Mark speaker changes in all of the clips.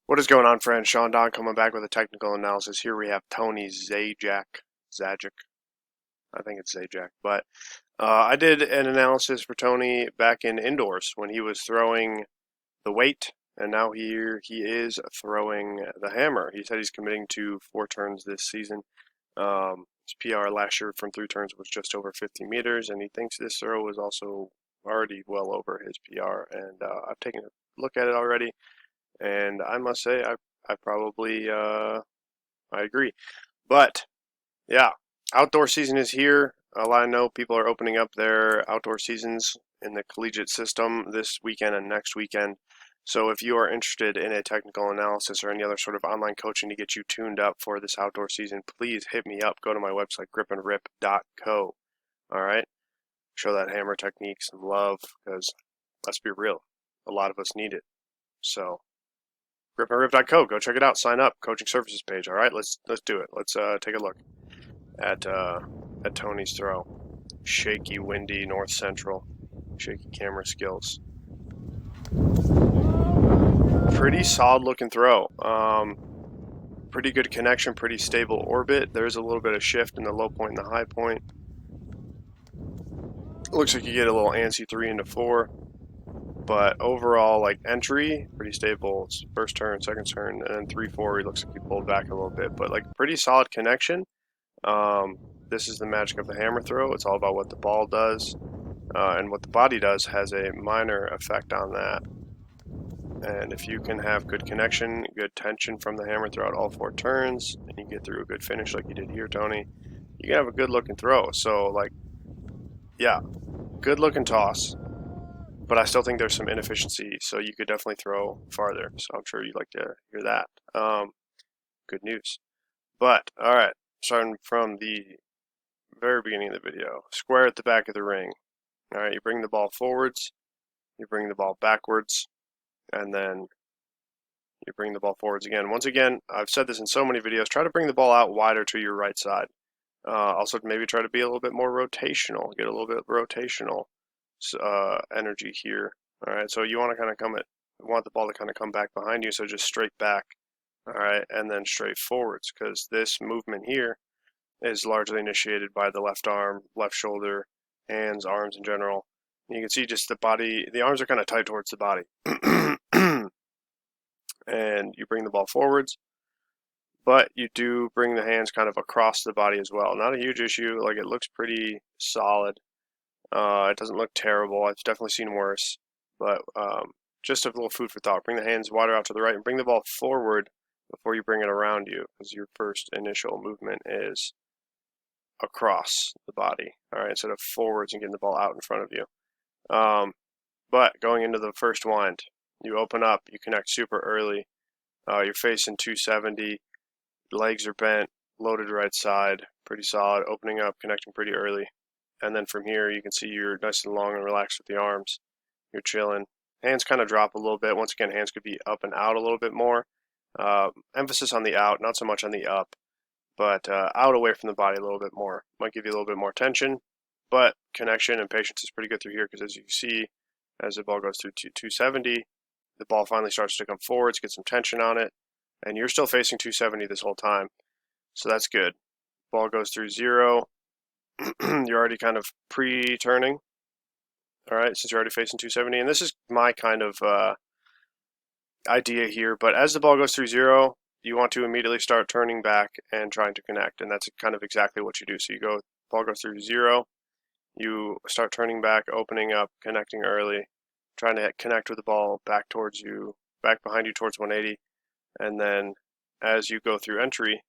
Speaker 1: What is going on, friends? Sean Don coming back with a technical analysis. Here we have Tony Zajac. I think it's Zajac. But I did an analysis for Tony back in indoors when he was throwing the weight, and now here he is throwing the hammer. He said he's committing to 4 turns this season. His PR last year from 3 turns was just over 50 meters, and he thinks this throw was also already well over his PR. And I've taken a look at it already. And I must say, I probably I agree. But yeah, outdoor season is here. I know people are opening up their outdoor seasons in the collegiate system this weekend and next weekend. So if you are interested in a technical analysis or any other sort of online coaching to get you tuned up for this outdoor season, please hit me up. Go to my website, gripandrip.co. All right, show that hammer technique some love because let's be real, a lot of us need it. So gripandrip.co. Go check it out. Sign up. Coaching services page. All right, let's do it. Let's take a look at Tony's throw. Shaky, windy, north central. Shaky camera skills. Pretty solid looking throw. Pretty good connection. Pretty stable orbit. There's a little bit of shift in the low point and the high point. Looks like you get a little antsy 3 into 4. But overall, like entry, pretty stable. It's first turn, second turn, and then 3-4. He looks like he pulled back a little bit, but like pretty solid connection. This is the magic of the hammer throw. It's all about what the ball does, and what the body does has a minor effect on that. And if you can have good connection, good tension from the hammer throughout all 4 turns, and you get through a good finish like you did here, Tony, you can have a good looking throw. So like, yeah, good looking toss. But I still think there's some inefficiency, so you could definitely throw farther. So I'm sure you'd like to hear that. Good news. But, all right, starting from the very beginning of the video. Square at the back of the ring. All right, you bring the ball forwards, you bring the ball backwards, and then you bring the ball forwards again. Once again, I've said this in so many videos, try to bring the ball out wider to your right side. Also, maybe try to be a little bit more rotational, get a little bit rotational energy here. All right, so you want to kind of want the ball to kind of come back behind you, so just straight back. All right, and then straight forwards, because this movement here is largely initiated by the left arm, left shoulder, hands, arms in general. And you can see just the body, the arms are kind of tight towards the body. And you bring the ball forwards, but you do bring the hands kind of across the body as well. Not a huge issue, like it looks pretty solid. It doesn't look terrible. I've definitely seen worse, but just a little food for thought. Bring the hands wider out to the right and bring the ball forward before you bring it around you, because your first initial movement is across the body, all right, instead of forwards and getting the ball out in front of you. But going into the first wind, you open up, you connect super early. You're facing 270, legs are bent, loaded right side, pretty solid, opening up, connecting pretty early. And then from here, you can see you're nice and long and relaxed with the arms. You're chilling. Hands kind of drop a little bit. Once again, hands could be up and out a little bit more. Emphasis on the out, not so much on the up, but out away from the body a little bit more. Might give you a little bit more tension, but connection and patience is pretty good through here, because as you see, as the ball goes through 270, the ball finally starts to come forwards, get some tension on it, and you're still facing 270 this whole time. So that's good. Ball goes through 0. You're already kind of pre-turning, all right, since you're already facing 270. And this is my kind of idea here, but as the ball goes through 0, you want to immediately start turning back and trying to connect, and that's kind of exactly what you do. So ball goes through 0, you start turning back, opening up, connecting early, trying to connect with the ball back towards you, back behind you towards 180, and then as you go through entry,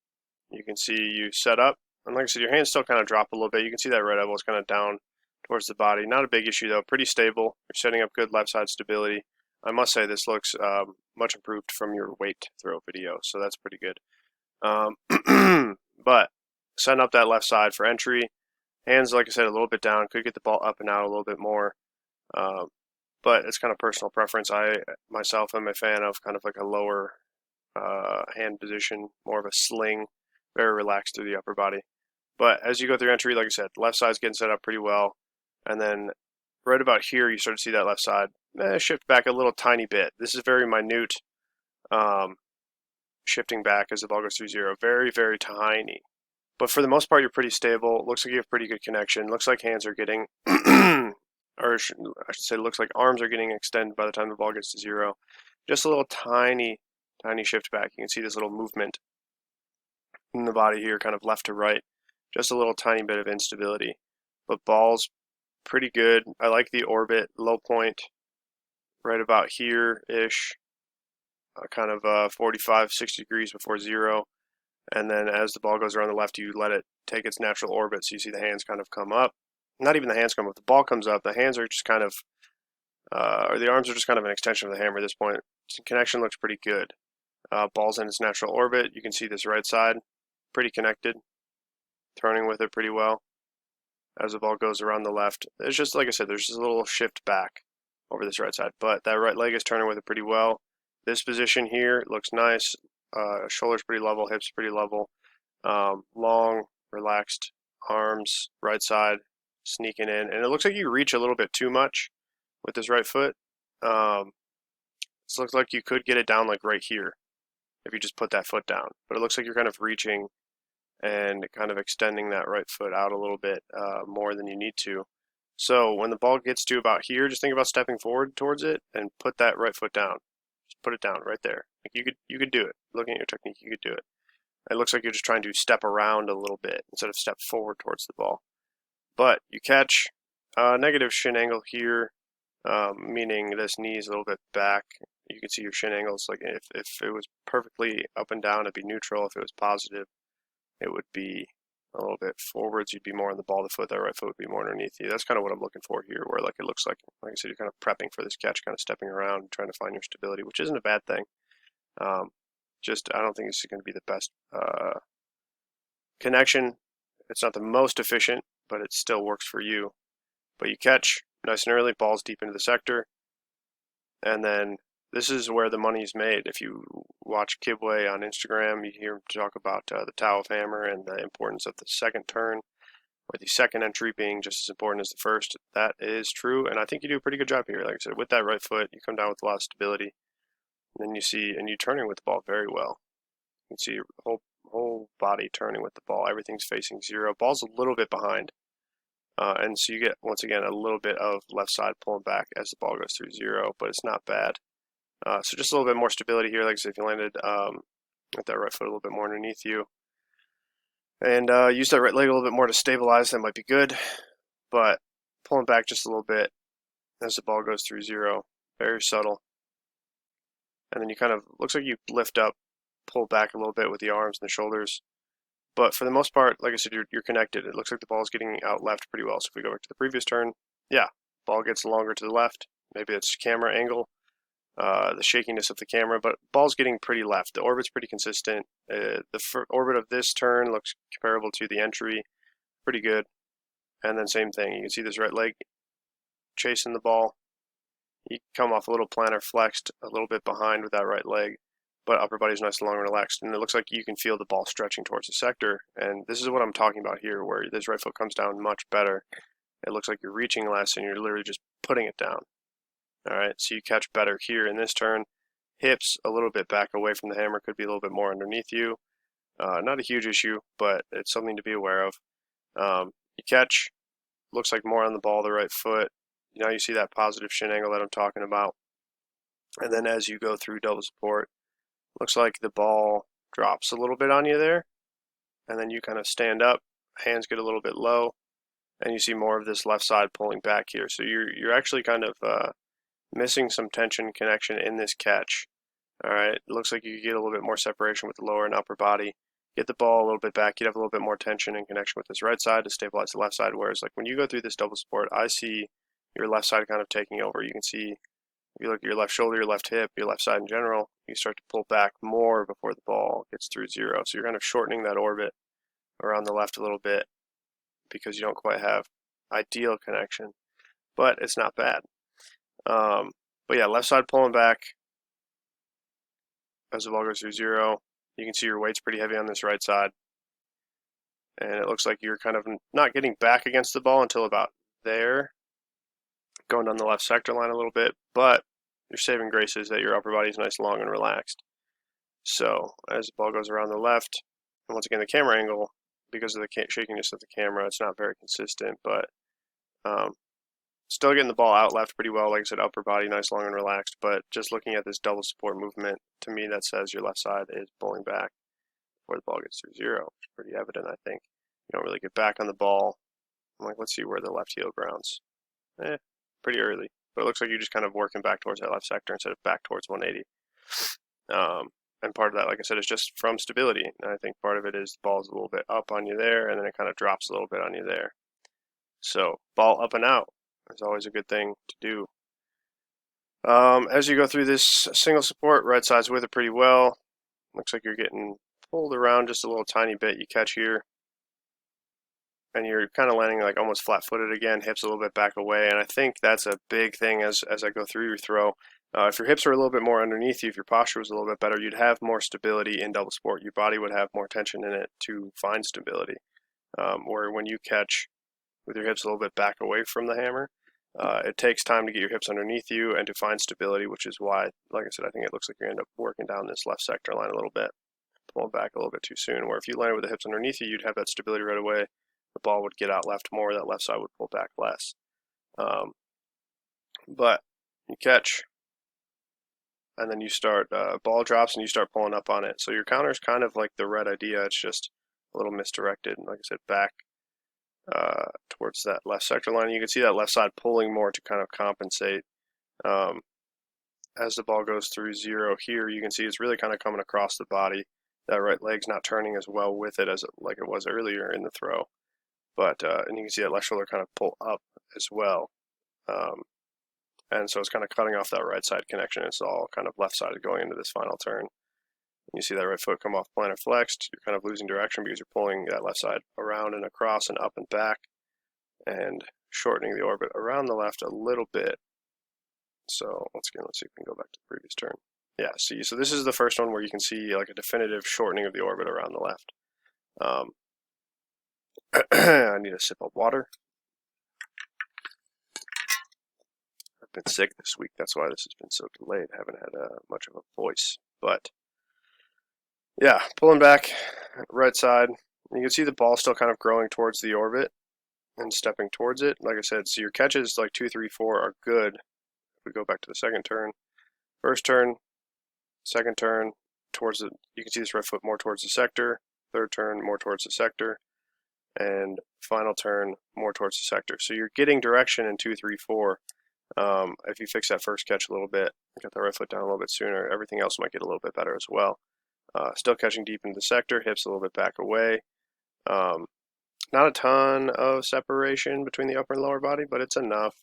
Speaker 1: you can see you set up. And like I said, your hands still kind of drop a little bit. You can see that right elbow is kind of down towards the body. Not a big issue, though. Pretty stable. You're setting up good left side stability. I must say this looks much improved from your weight throw video, so that's pretty good. But setting up that left side for entry. Hands, like I said, a little bit down. Could get the ball up and out a little bit more. But it's kind of personal preference. I, myself, am a fan of kind of like a lower hand position, more of a sling, very relaxed through the upper body. But as you go through entry, like I said, left side's getting set up pretty well. And then right about here, you start to see that left side shift back a little tiny bit. This is very minute. shifting back as the ball goes through zero. Very, very tiny. But for the most part, you're pretty stable. Looks like you have pretty good connection. Looks like hands are getting, or I should say, looks like arms are getting extended by the time the ball gets to zero. Just a little tiny, tiny shift back. You can see this little movement in the body here, kind of left to right. Just a little tiny bit of instability. But ball's pretty good. I like the orbit, low point, right about here-ish, kind of 45, 60 degrees before zero. And then as the ball goes around the left, you let it take its natural orbit. So you see the hands kind of come up. Not even the hands come up. The ball comes up. The hands are just kind of, or the arms are just kind of an extension of the hammer at this point. So connection looks pretty good. Ball's in its natural orbit. You can see this right side, pretty connected. Turning with it pretty well as the ball goes around the left. It's just, like I said, there's just a little shift back over this right side. But that right leg is turning with it pretty well. This position here looks nice. Shoulders pretty level, hips pretty level. Long, relaxed arms, right side, sneaking in. And it looks like you reach a little bit too much with this right foot. This looks like you could get it down like right here if you just put that foot down. But it looks like you're kind of reaching and kind of extending that right foot out a little bit more than you need to. So when the ball gets to about here, just think about stepping forward towards it and put that right foot down. Just put it down right there. Like you could do it. Looking at your technique, you could do it. It looks like you're just trying to step around a little bit instead of step forward towards the ball. But you catch a negative shin angle here, meaning this knee is a little bit back. You can see your shin angles. Like if it was perfectly up and down, it'd be neutral. If it was positive, it would be a little bit forwards. You'd be more on the ball of the foot. That right foot would be more underneath you. That's kind of what I'm looking for here, where like it looks like I said, you're kind of prepping for this catch, kind of stepping around, trying to find your stability, which isn't a bad thing. Just I don't think it's going to be the best connection. It's not the most efficient, but it still works for you. But you catch nice and early, balls deep into the sector, and then this is where the money's made. If you watch Kibwe on Instagram, you hear him talk about the Tao of Hammer and the importance of the second turn, or the second entry being just as important as the first. That is true, and I think you do a pretty good job here. Like I said, with that right foot, you come down with a lot of stability. And then you see, and you're turning with the ball very well. You can see your whole body turning with the ball. Everything's facing zero. Ball's a little bit behind. And so you get, once again, a little bit of left side pulling back as the ball goes through zero, but it's not bad. So just a little bit more stability here. Like I said, if you landed with that right foot a little bit more underneath you, and use that right leg a little bit more to stabilize, that might be good. But pulling back just a little bit as the ball goes through zero, very subtle. And then you kind of, looks like you lift up, pull back a little bit with the arms and the shoulders. But for the most part, like I said, you're connected. It looks like the ball's getting out left pretty well. So if we go back to the previous turn, yeah, ball gets longer to the left. Maybe it's camera angle, the shakiness of the camera, but ball's getting pretty left. The orbit's pretty consistent. The orbit of this turn looks comparable to the entry, pretty good. And then same thing, you can see this right leg chasing the ball. You come off a little plantar flexed, a little bit behind with that right leg, but upper body's nice and long and relaxed. And it looks like you can feel the ball stretching towards the sector. And this is what I'm talking about here, where this right foot comes down much better. It looks like you're reaching less and you're literally just putting it down. All right, so you catch better here in this turn. Hips a little bit back away from the hammer, could be a little bit more underneath you. Not a huge issue, but it's something to be aware of. You catch, looks like more on the ball, the right foot. Now you see that positive shin angle that I'm talking about. And then as you go through double support, looks like the ball drops a little bit on you there. And then you kind of stand up, hands get a little bit low, and you see more of this left side pulling back here. So you're actually kind of missing some tension connection in this catch. All right, it looks like you get a little bit more separation with the lower and upper body. Get the ball a little bit back, you'd have a little bit more tension and connection with this right side to stabilize the left side. Whereas like when you go through this double support, I see your left side kind of taking over. You can see, if you look at your left shoulder, your left hip, your left side in general, you start to pull back more before the ball gets through zero. So you're kind of shortening that orbit around the left a little bit because you don't quite have ideal connection, but it's not bad. But yeah, left side pulling back as the ball goes through zero. You can see your weight's pretty heavy on this right side. And it looks like you're kind of not getting back against the ball until about there, going down the left sector line a little bit, but your saving grace is that your upper body's nice, long, and relaxed. So as the ball goes around the left, and once again the camera angle, because of the shakiness of the camera, it's not very consistent, but still getting the ball out left pretty well. Like I said, upper body nice, long, and relaxed. But just looking at this double support movement, to me that says your left side is pulling back before the ball gets through zero. It's pretty evident, I think. You don't really get back on the ball. I'm like, let's see where the left heel grounds. Pretty early. But it looks like you're just kind of working back towards that left sector instead of back towards 180. And part of that, like I said, is just from stability. And I think part of it is the ball's a little bit up on you there, and then it kind of drops a little bit on you there. So ball up and out is always a good thing to do. As you go through this single support, right side's with it pretty well. Looks like you're getting pulled around just a little tiny bit. You catch here, and you're kind of landing like almost flat-footed again, hips a little bit back away. And I think that's a big thing as I go through your throw. If your hips were a little bit more underneath you, if your posture was a little bit better, you'd have more stability in double support. Your body would have more tension in it to find stability. Where when you catch with your hips a little bit back away from the hammer, it takes time to get your hips underneath you and to find stability, which is why, like I said, I think it looks like you end up working down this left sector line a little bit, pulling back a little bit too soon. Where if you landed with the hips underneath you, you'd have that stability right away. The ball would get out left more, that left side would pull back less. But you catch, and then you start, ball drops and you start pulling up on it. So your counter is kind of like the red idea, it's just a little misdirected. And like I said, back towards that left sector line. You can see that left side pulling more to kind of compensate. As the ball goes through zero here, you can see it's really kind of coming across the body. That right leg's not turning as well with it as like it was earlier in the throw. But and you can see that left shoulder kind of pull up as well. And so it's kind of cutting off that right side connection. It's all kind of left-sided going into this final turn. You see that right foot come off plantar flexed. You're kind of losing direction because you're pulling that left side around and across and up and back and shortening the orbit around the left a little bit. So once again, let's see if we can go back to the previous turn. Yeah, see, so this is the first one where you can see like a definitive shortening of the orbit around the left. I need a sip of water. I've been sick this week. That's why this has been so delayed. I haven't had much of a voice. But yeah, pulling back, right side. You can see the ball still kind of growing towards the orbit and stepping towards it. Like I said, so your catches like 2, 3, 4 are good. If we go back to the second turn, first turn, second turn, towards it. You can see this right foot more towards the sector. Third turn, more towards the sector. And final turn, more towards the sector. So you're getting direction in 2, 3, 4. If you fix that first catch a little bit, get the right foot down a little bit sooner, everything else might get a little bit better as well. Still catching deep into the sector, hips a little bit back away. Not a ton of separation between the upper and lower body, but it's enough.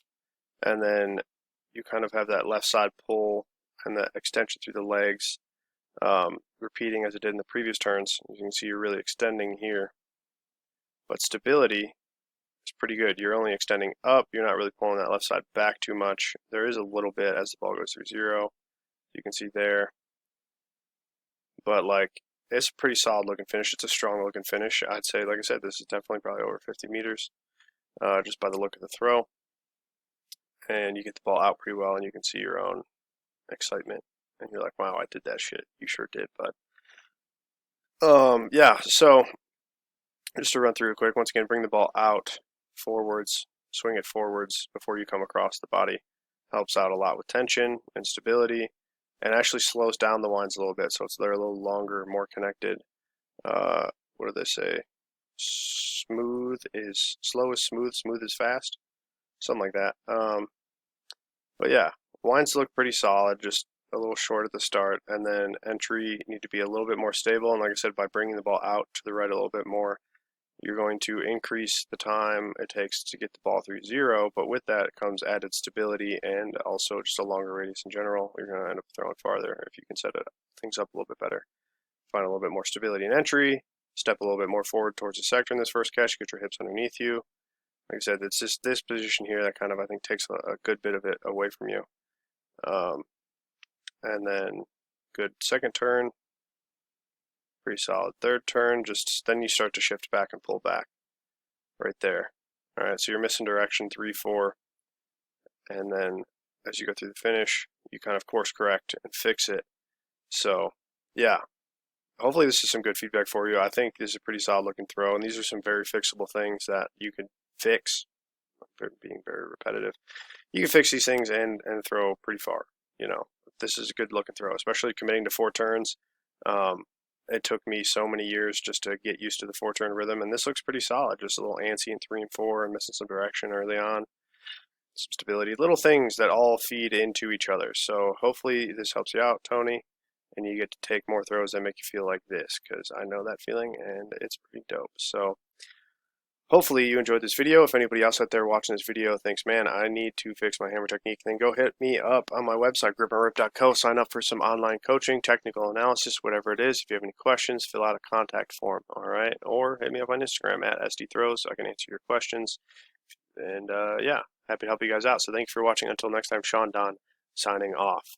Speaker 1: And then you kind of have that left side pull and that extension through the legs, repeating as it did in the previous turns. As you can see, you're really extending here. But stability is pretty good. You're only extending up. You're not really pulling that left side back too much. There is a little bit as the ball goes through zero. You can see there. But like, it's a pretty solid looking finish. It's a strong looking finish. I'd say, like I said, this is definitely probably over 50 meters just by the look of the throw. And you get the ball out pretty well, and you can see your own excitement. And you're like, wow, I did that shit. You sure did, bud. Yeah, so just to run through it quick, once again, bring the ball out forwards, swing it forwards before you come across the body. Helps out a lot with tension and stability, and actually slows down the winds a little bit, so they're a little longer, more connected. What do they say? Smooth is slow is smooth, smooth is fast, something like that. But yeah, winds look pretty solid, just a little short at the start, and then entry need to be a little bit more stable. And like I said, by bringing the ball out to the right a little bit more, you're going to increase the time it takes to get the ball through zero, but with that comes added stability and also just a longer radius in general. You're going to end up throwing farther if you can set things up a little bit better. Find a little bit more stability in entry, step a little bit more forward towards the sector in this first catch, get your hips underneath you. Like I said, it's just this position here that kind of, I think, takes a good bit of it away from you. And then good second turn. Pretty solid third turn, just then you start to shift back and pull back right there. All right, so you're missing direction 3, 4, and then as you go through the finish, you kind of course correct and fix it. So yeah, hopefully this is some good feedback for you. I think this is a pretty solid looking throw, and these are some very fixable things that you could fix. Being very repetitive, you can fix these things and throw pretty far. You know, this is a good looking throw, especially committing to 4 turns. It took me so many years just to get used to the 4 turn rhythm, and this looks pretty solid. Just a little antsy in 3 and 4 and missing some direction early on, some stability, little things that all feed into each other. So hopefully this helps you out, Tony, and you get to take more throws that make you feel like this, because I know that feeling and it's pretty dope. So hopefully you enjoyed this video. If anybody else out there watching this video thinks, man, I need to fix my hammer technique, then go hit me up on my website, gripandrip.co. Sign up for some online coaching, technical analysis, whatever it is. If you have any questions, fill out a contact form, all right? Or hit me up on Instagram at SDThrows so I can answer your questions. And yeah, happy to help you guys out. So thanks for watching. Until next time, Sean Don signing off.